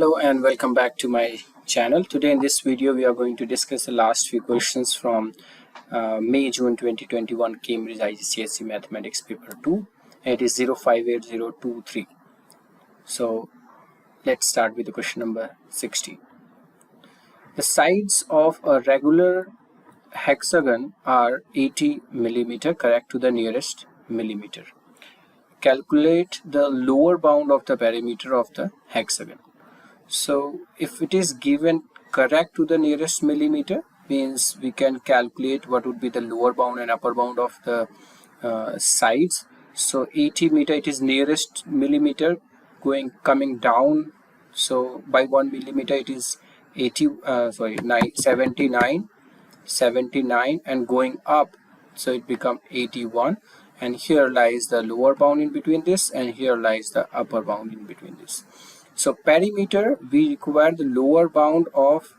Hello and welcome back to my channel. Today in this video we are going to discuss the last few questions from May-June 2021 Cambridge IGCSE Mathematics Paper 2. It is 058023. So let's start with the question number 16. The sides of a regular hexagon are 80 millimeter, correct to the nearest millimeter. Calculate the lower bound of the perimeter of the hexagon. So if it is given correct to the nearest millimeter, means we can calculate what would be the lower bound and upper bound of the sides. So 80 meter, it is nearest millimeter coming down. So by 1 millimeter it is 79 and going up, so it become 81, and here lies the lower bound in between this, and here lies the upper bound in between this. So perimeter, we require the lower bound of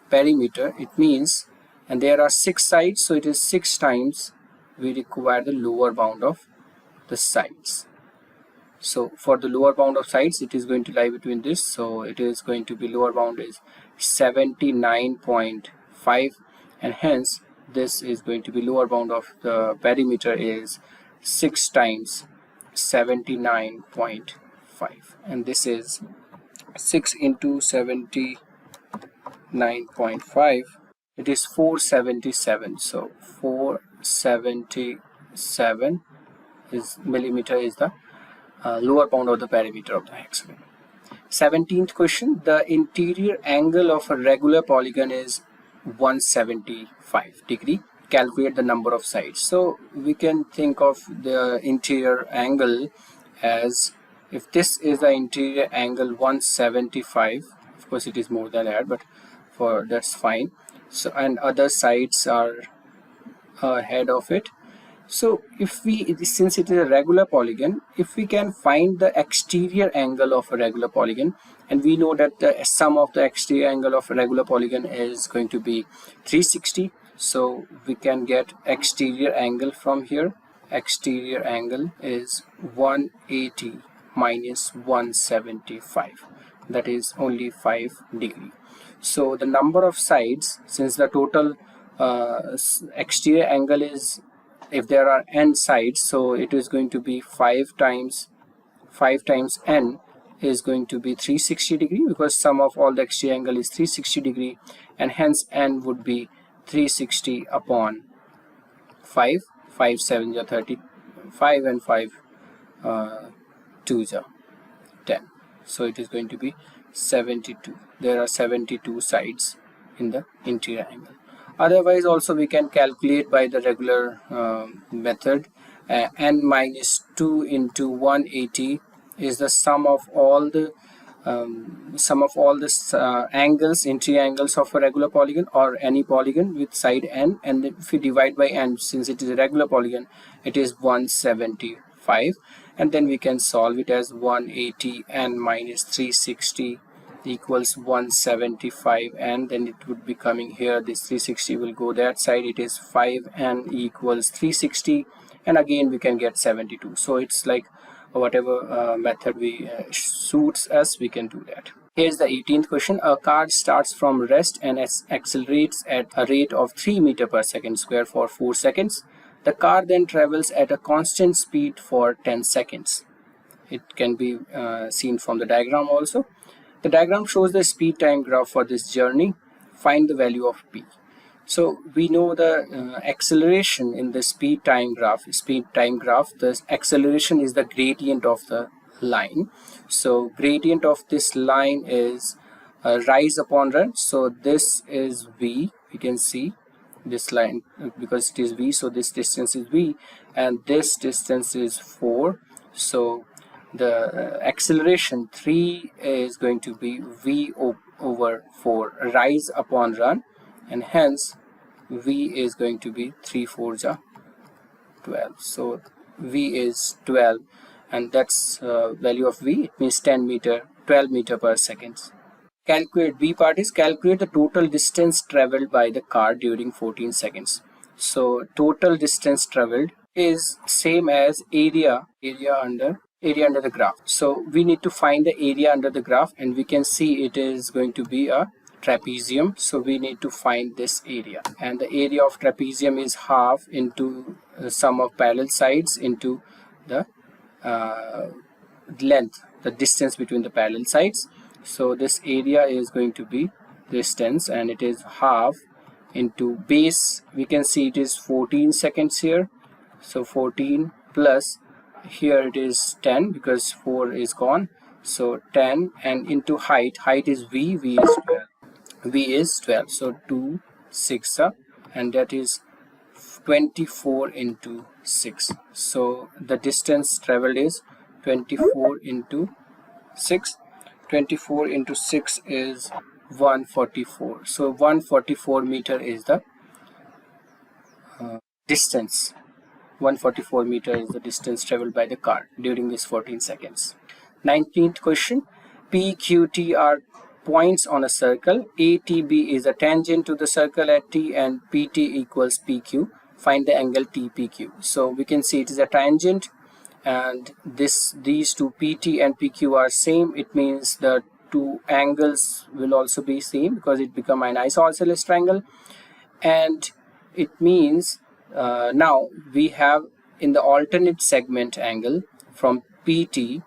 perimeter. It means, and there are 6 sides, so it is 6 times we require the lower bound of the sides. So for the lower bound of sides, it is going to lie between this, so it is going to be lower bound is 79.5, and hence this is going to be lower bound of the perimeter is 6 times 79.5, and this is 6 into 79.5, it is 477. So 477 is millimeter is the lower bound of the perimeter of the hexagon. 17th question, the interior angle of a regular polygon is 175 degree. Calculate the number of sides. So we can think of the interior angle as, if this is the interior angle 175, of course it is more than that, but for that's fine. So and other sides are ahead of it. So if we, since it is a regular polygon, if we can find the exterior angle of a regular polygon, and we know that the sum of the exterior angle of a regular polygon is going to be 360, so we can get exterior angle from here. Exterior angle is 180 minus 175, that is only 5 degree. So the number of sides, since the total exterior angle is, if there are n sides, so it is going to be 5 times n is going to be 360 degree, because sum of all the exterior angle is 360 degree, and hence n would be 360 upon 5. 5 7 are 35, and 5 2s are 10, so it is going to be 72. There are 72 sides in the interior angle. Otherwise also we can calculate by the regular method. N minus 2 into 180 is the sum of all the angles, interior angles of a regular polygon or any polygon with side n, and if we divide by n, since it is a regular polygon, it is 175, and then we can solve it as 180 n minus 360 equals 175, and then it would be coming here, this 360 will go that side, it is 5n equals 360, and again we can get 72. So it's like whatever method we suits us, we can do that. Here's the 18th question. A car starts from rest and accelerates at a rate of 3 meter per second square for 4 seconds. The car then travels at a constant speed for 10 seconds. It can be seen from the diagram also. The diagram shows the speed time graph for this journey. Find the value of p. So we know the acceleration in the speed time graph. The acceleration is the gradient of the line. So gradient of this line is rise upon run. So this is v. You can see this line because it is v. So this distance is v, and this distance is 4. So the acceleration 3 is going to be v over 4, rise upon run, and hence v is going to be 3 4s are 12. So v is 12, and that's value of v. It means 12 meter per second. Calculate, B part is calculate the total distance traveled by the car during 14 seconds. So total distance traveled is same as area under area under the graph. So we need to find the area under the graph, and we can see it is going to be a trapezium. So we need to find this area, and the area of trapezium is half into sum of parallel sides into the length, the distance between the parallel sides. So this area is going to be distance, and it is half into base. We can see it is 14 seconds here, so 14 plus here it is 10 because 4 is gone, so 10, and into height is v is 12, so 2 6 and that is 24 into 6. So the distance traveled is 24 into 6. 24 into 6 is 144. So 144 meter is the distance. 144 meter is the distance traveled by the car during this 14 seconds. 19th question. P, Q, T are points on a circle. A, T, B is a tangent to the circle at T, and PT equals PQ. Find the angle TPQ. So we can see it is a tangent, and these two PT and PQ are same. It means the two angles will also be same because it become an isosceles triangle, and it means now we have in the alternate segment angle from PT,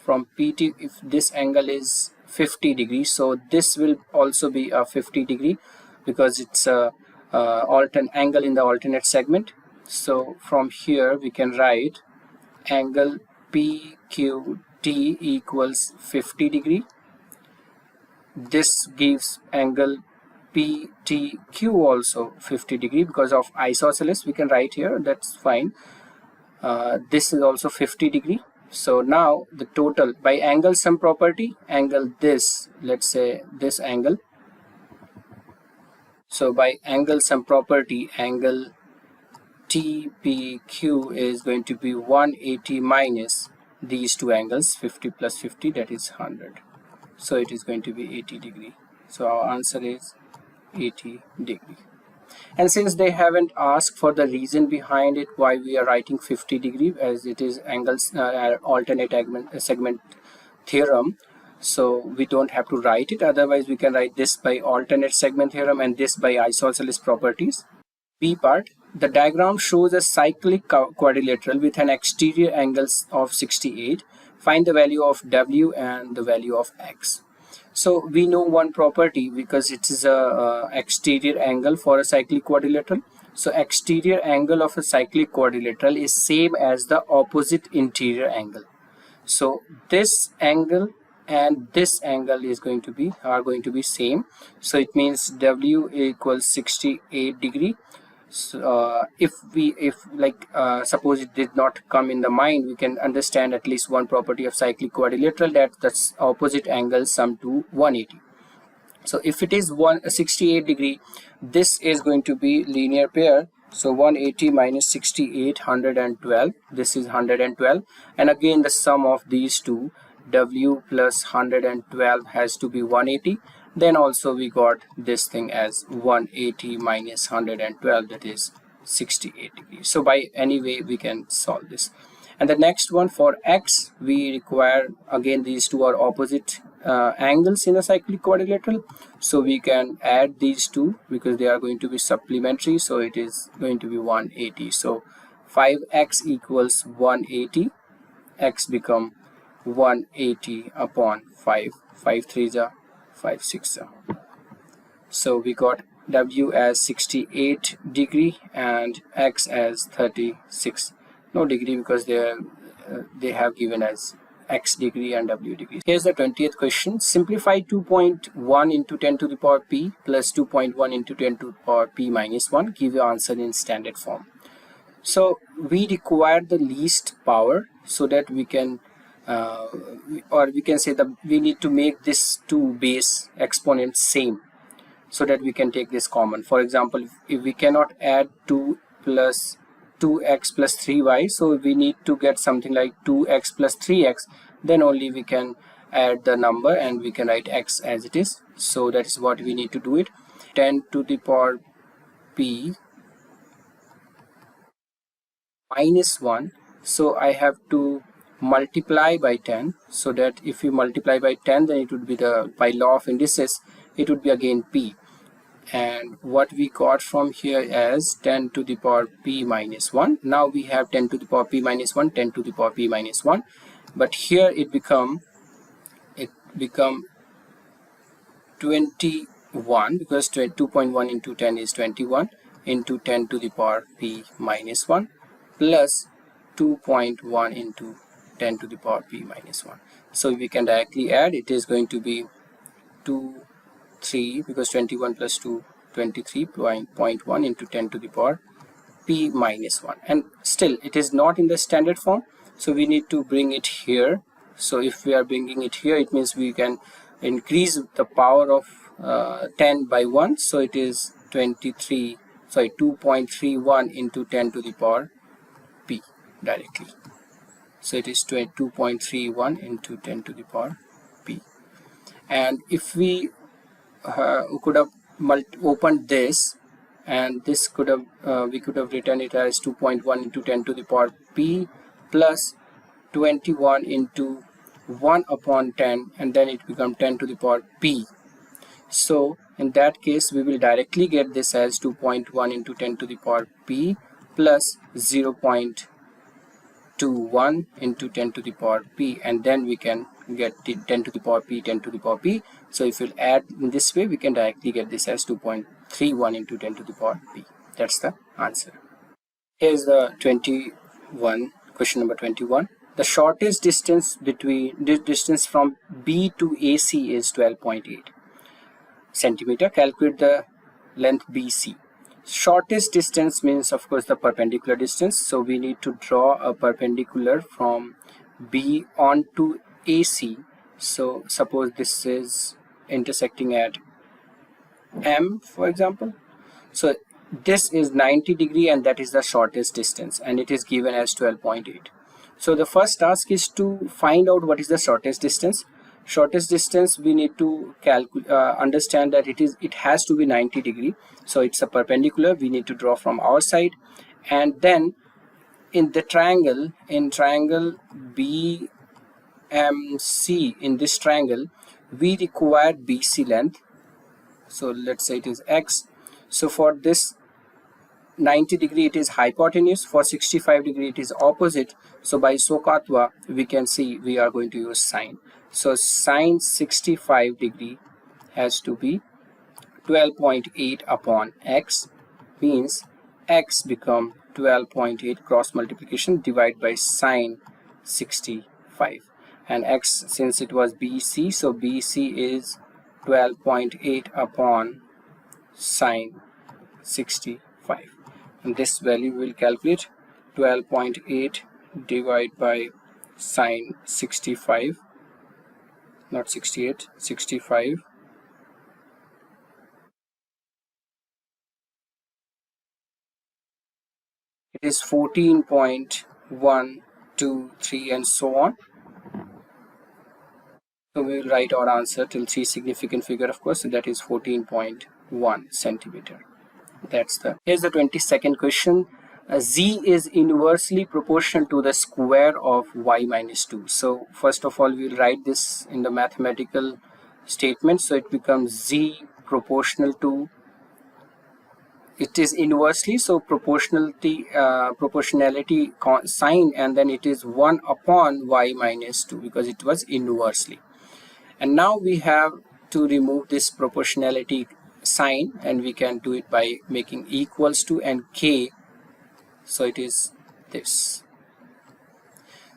if this angle is 50 degrees, so this will also be a 50 degree because it's a alternate angle in the alternate segment. So from here we can write angle PQT equals 50 degree. This gives angle PTQ also 50 degree because of isosceles. We can write here, that's fine. This is also 50 degree. So now the total by angle sum property, angle this, let's say this angle. So by angle sum property, angle TPQ is going to be 180 minus these two angles, 50 plus 50, that is 100. So it is going to be 80 degree. So our answer is 80 degree. And since they haven't asked for the reason behind it why we are writing 50 degree, as it is angles alternate segment theorem, so we don't have to write it. Otherwise we can write this by alternate segment theorem and this by isosceles properties. B part, the diagram shows a cyclic quadrilateral with an exterior angle of 68. Find the value of W and the value of X. So we know one property because it is a exterior angle for a cyclic quadrilateral. So exterior angle of a cyclic quadrilateral is same as the opposite interior angle. So this angle and this angle is going to be same. So it means W equals 68 degree. So if suppose it did not come in the mind, we can understand at least one property of cyclic quadrilateral, that that's opposite angles sum to 180. So if it is 68 degree, this is going to be linear pair. So 180 minus 68, 112. This is 112, and again the sum of these two, W plus 112 has to be 180. Then also we got this thing as 180 minus 112, that is 68 degrees. So by any way we can solve this. And the next one for X, we require again these two are opposite angles in a cyclic quadrilateral. So we can add these two because they are going to be supplementary. So it is going to be 180. So 5x equals 180. X become 180 upon 5. 5 3s are 5 6. So we got W as 68 degree and X as 36. No degree because they have given as X degree and W degree. Here's the 20th question. Simplify 2.1 into 10 to the power P plus 2.1 into 10 to the power P minus 1. Give your answer in standard form. So we require the least power so that we can or we can say that we need to make this two base exponents same so that we can take this common. For example, if we cannot add 2 plus 2x plus 3y, so we need to get something like 2x plus 3x, then only we can add the number and we can write x as it is. So that is what we need to do it. 10 to the power P minus 1. So I have to multiply by 10, so that if we multiply by 10, then it would be by law of indices, it would be again p. And what we got from here as 10 to the power p minus 1. Now we have 10 to the power p minus 1, 10 to the power p minus 1, but here it become 21, because 2.1 into 10 is 21, into 10 to the power p minus 1 plus 2.1 into 10 to the power p minus 1. So we can directly add. It is going to be 3, because 21 plus 2, 23.1 into 10 to the power p minus 1. And still it is not in the standard form, so we need to bring it here. So if we are bringing it here, it means we can increase the power of 10 by 1, so it is 2.31 into 10 to the power p directly. So it is 2.31 into 10 to the power p. And if we could have opened this, and this could have we could have written it as 2.1 into 10 to the power p plus 21 into 1 upon 10, and then it becomes 10 to the power p. So in that case we will directly get this as 2.1 into 10 to the power p plus 0.21 into 10 to the power p, and then we can get the 10 to the power p, 10 to the power p. So if we'll add in this way, we can directly get this as 2.31 into 10 to the power p. That's the answer. Here's the question number 21. The shortest distance from B to AC is 12.8 centimeter. Calculate the length BC. Shortest distance means, of course, the perpendicular distance. So we need to draw a perpendicular from B onto AC. So suppose this is intersecting at M, for example. So this is 90 degree, and that is the shortest distance, and it is given as 12.8. So the first task is to find out what is the shortest distance. Shortest distance, we need to understand that it has to be 90 degree. So it's a perpendicular. We need to draw from our side, and then in the triangle BMC, in this triangle we require BC length. So let's say it is X. So for this 90 degree it is hypotenuse, for 65 degree it is opposite. So by Sokatwa we can see we are going to use sine. So sine 65 degree has to be 12.8 upon X, means X become 12.8 cross multiplication divided by sine 65, and X, since it was BC, so BC is 12.8 upon sine 65, and this value will calculate 12.8 divided by sine 65, not 68, 65. It is 14.123 and so on. So we will write our answer till 3 significant figure, of course, so that is 14.1 centimeter. Here's the 22nd question. Z is inversely proportional to the square of y minus 2. So first of all we will write this in the mathematical statement. So it becomes Z proportional to, it is inversely, so proportionality sign, and then it is 1 upon y minus 2 because it was inversely. And now we have to remove this proportionality sign, and we can do it by making equals to and k. So it is this.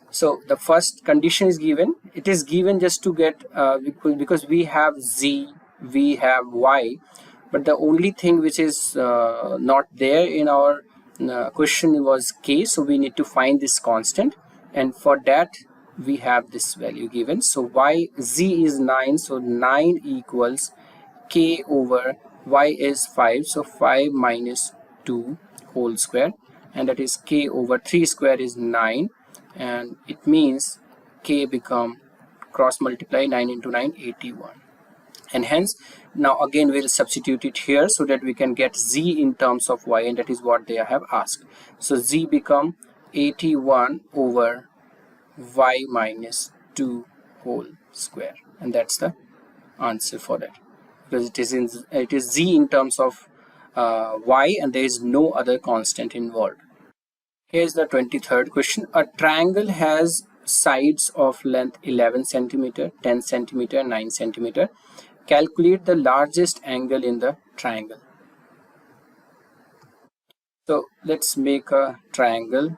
So the first condition is given. It is given just to get because we have z, we have y, but the only thing which is not there in our question was k. So we need to find this constant, and for that we have this value given. So z is 9, so 9 equals k over y is 5, so 5 minus 2 whole square, and that is k over 3 square is 9, and it means k become cross multiply 9 into 9, 81. And hence now again we'll substitute it here so that we can get z in terms of y, and that is what they have asked. So z become 81 over y minus 2 whole square, and that's the answer for that, because it is z in terms of y, and there is no other constant involved. Here's the 23rd question. A triangle has sides of length 11 centimeter, 10 centimeter, 9 centimeter. Calculate the largest angle in the triangle. So let's make a triangle.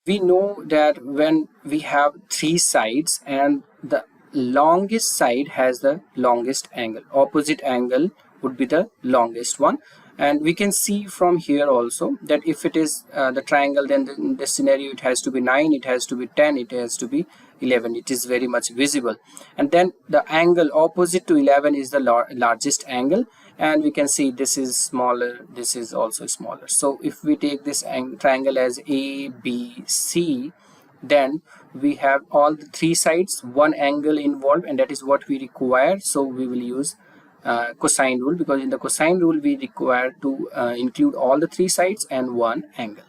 We know that when we have three sides and the longest side has the longest angle, opposite angle would be the longest one, and we can see from here also that if it is the triangle, then in this scenario it has to be 9, it has to be 10, it has to be 11. It is very much visible, and then the angle opposite to 11 is the largest angle, and we can see this is smaller, this is also smaller. So if we take this triangle as ABC, then we have all the three sides, one angle involved, and that is what we require. So we will use cosine rule, because in the cosine rule we require to include all the three sides and one angle.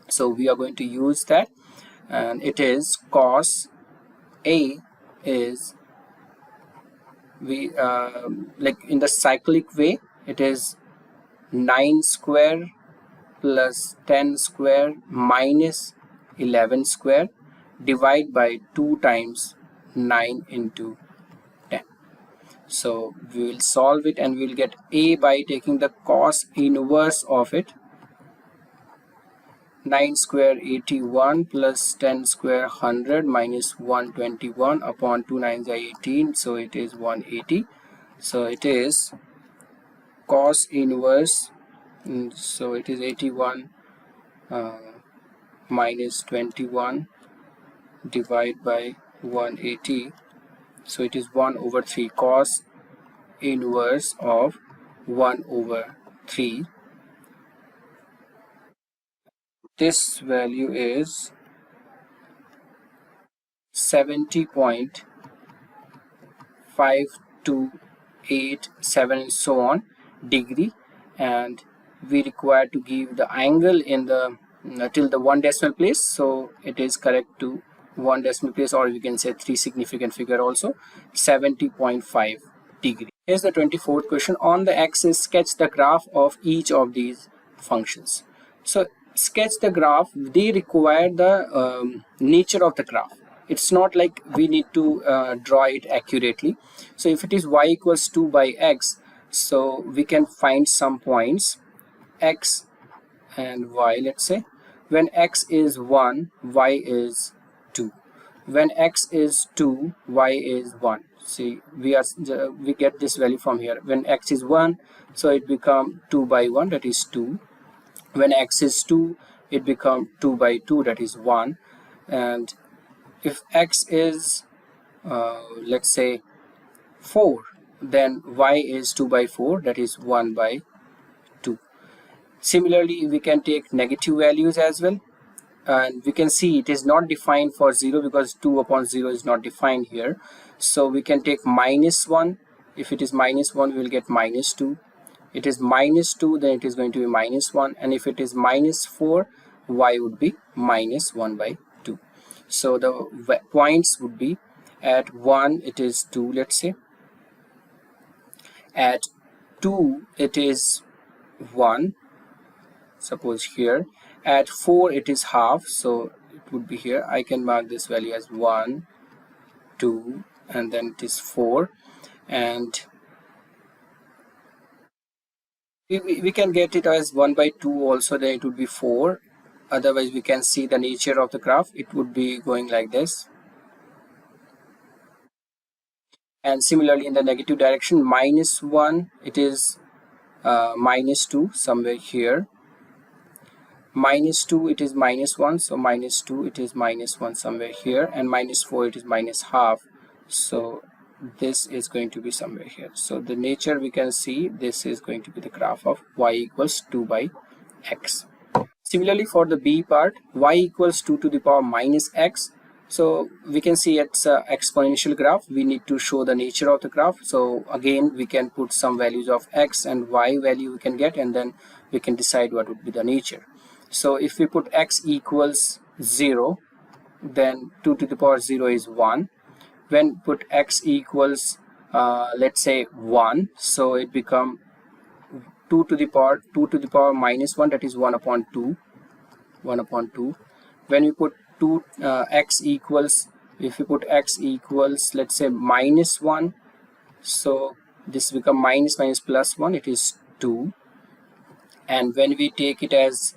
So we are going to use that, and it is cos A is, we like in the cyclic way, it is 9 square plus 10 square minus 11 square, divide by 2 times 9 into 10. So we will solve it, and we will get A by taking the cos inverse of it. 9 square 81 plus 10 square 100 minus 121 upon 2 9s are 18, so it is 180. So it is cos inverse, so it is 81 minus 21 divide by 180, so it is 1 over 3, cos inverse of 1 over 3. This value is 70.5287 and so on degree, and we require to give the angle in the till the 1 decimal place, so it is correct to 1 decimal place, or we can say 3 significant figure also, 70.5 degree. Here's the 24th question. On the axis, sketch the graph of each of these functions. So sketch the graph, they require the nature of the graph. It's not like we need to draw it accurately. So if it is y equals 2 by x, so we can find some points x and y. Let's say when x is 1, y is 2. When x is 2, y is 1. See, we get this value from here. When x is 1, so it become 2 by 1, that is 2. When x is 2, it become 2 by 2, that is 1. And if x is let's say 4, then y is 2 by 4, that is 1 by 2. Similarly, we can take negative values as well, and we can see it is not defined for 0 because 2 upon 0 is not defined here. So we can take minus 1. If it is minus 1, we will get minus 2. It is minus 2, then it is going to be minus 1, and if it is minus 4, y would be minus 1 by 2. So the points would be at 1 it is 2, let's say, at 2 it is 1, suppose here, at 4 it is half, so it would be here. I can mark this value as 1, 2, and then it is 4, and we can get it as 1 by 2 also, then it would be 4. Otherwise we can see the nature of the graph, it would be going like this. And similarly in the negative direction, minus 1 it is minus 2 somewhere here, minus 2 it is minus 1, so minus 2 it is minus 1 somewhere here, and minus 4 it is minus half, so this is going to be somewhere here. So the nature we can see, this is going to be the graph of y equals 2 by x. Similarly for the b part, y equals 2 to the power minus x. So we can see it's an exponential graph. We need to show the nature of the graph. So again we can put some values of x and y value we can get, and then we can decide what would be the nature. So if we put x equals 0, then 2 to the power 0 is 1. When put x equals let's say 1, so it become 2 to the power minus 1, that is 1 upon 2. When we put x equals, if we put x equals let's say minus 1, so this become minus plus 1, it is 2. And when we take it as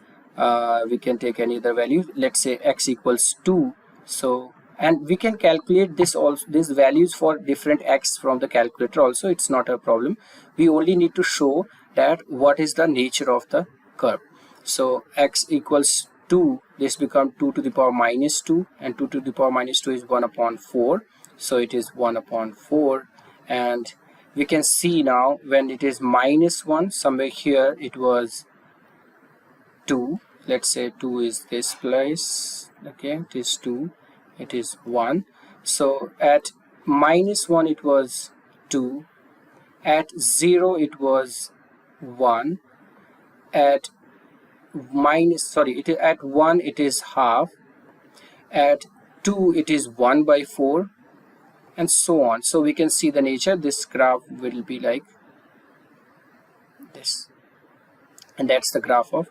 we can take any other value, let's say x equals 2, so and we can calculate this also, these values for different x from the calculator also, it's not a problem. We only need to show that what is the nature of the curve. So x equals 2, this become 2 to the power minus 2, and 2 to the power minus 2 is 1 upon 4, so it is 1 upon 4. And we can see now when it is minus 1, somewhere here it was 2, let's say 2 is this place, okay, it is 2, it is 1. So at minus 1 it was 2, at 0 it was 1, at at 1 it is half, at 2 it is 1 by 4, and so on. So we can see the nature. This graph will be like this, and that's the graph of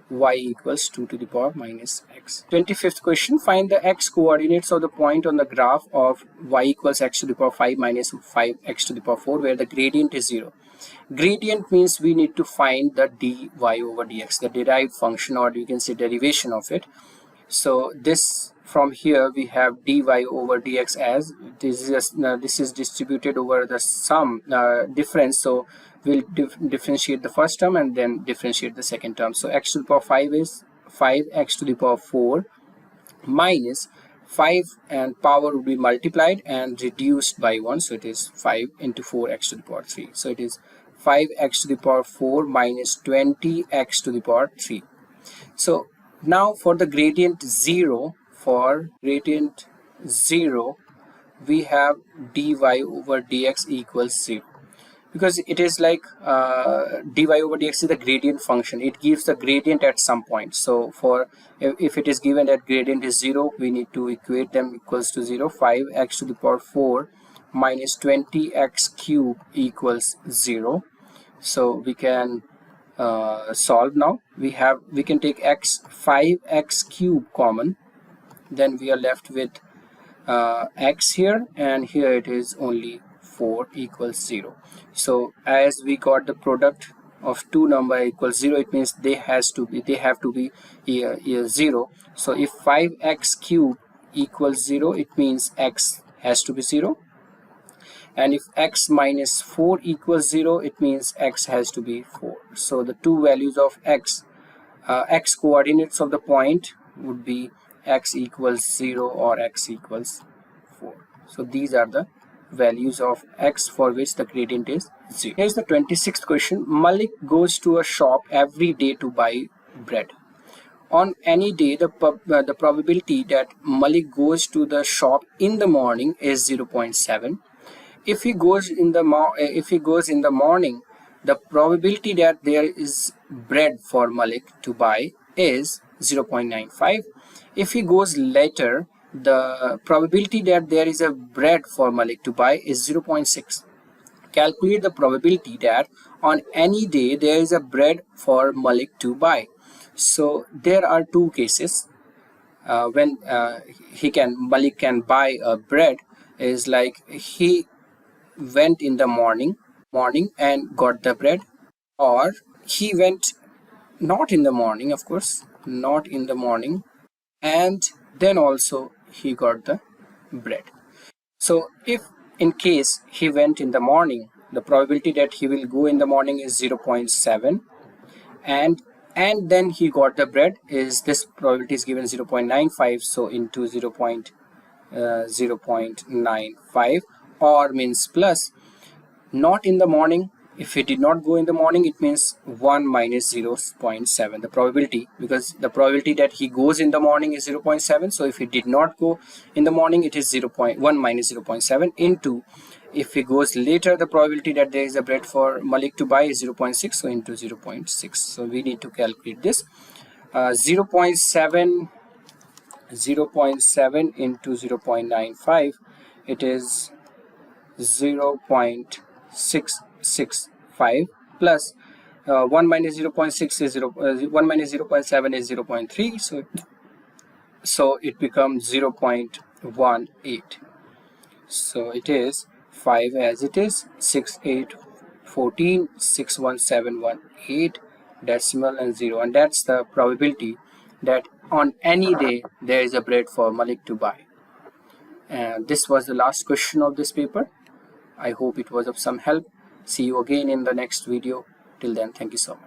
y equals 2 to the power minus x. 25th question, find the x coordinates of the point on the graph of y equals x to the power 5 minus 5x to the power 4 where the gradient is 0. Gradient means we need to find the dy over dx, the derived function, or you can say derivation of it. So this, from here we have dy over dx as this is distributed over the sum difference, so we'll differentiate the first term and then differentiate the second term. So x to the power 5 is 5x to the power 4 minus 5, and power will be multiplied and reduced by 1, so it is 5 into 4x to the power 3, so it is 5x to the power 4 minus 20x to the power 3. So now for the gradient 0, we have dy over dx equals 0, because it is like dy over dx is the gradient function. It gives the gradient at some point. So for if it is given that gradient is 0, we need to equate them equals to 0. 5x to the power 4 minus 20x cube equals 0. So we can solve now. We can take 5x cube common, then we are left with x here, and here it is only 4 equals 0. So as we got the product of two number equals 0, it means they have to be 0. So if 5x cube equals 0, it means x has to be 0, and if x minus 4 equals 0, it means x has to be 4. So the two values of x coordinates of the point would be x equals 0 or x equals 4. So these are the values of x for which the gradient is 0. Here's the 26th question. Malik goes to a shop every day to buy bread. On any day, the probability that Malik goes to the shop in the morning is 0.7. If he goes in the morning, the probability that there is bread for Malik to buy is 0.95. If he goes later, the probability that there is a bread for Malik to buy is 0.6. Calculate the probability that on any day there is a bread for Malik to buy. So there are two cases when Malik can buy a bread. Is like he went in the morning and got the bread, or he went not in the morning, of course, not in the morning, and then also he got the bread. So if in case he went in the morning, the probability that he will go in the morning is 0.7, and then he got the bread is, this probability is given 0.95, so into 0.95, or means plus not in the morning. If he did not go in the morning, it means 1 minus 0.7, the probability, because the probability that he goes in the morning is 0.7. So if he did not go in the morning, it is 1 minus 0.7 into, if he goes later, the probability that there is a bread for Malik to buy is 0.6, so into 0.6. So we need to calculate this. 0.7 0.7 into 0.95, it is 0.665 plus 1 minus 0.6 is 1 minus 0.7 is 0.3, so it becomes 0.18. So it is 5 as it is, 6, 8, 14, 6, 1, 7, 1, 8, decimal and 0, and that's the probability that on any day there is a bread for Malik to buy. And this was the last question of this paper. I hope it was of some help. See you again in the next video. Till then, thank you so much.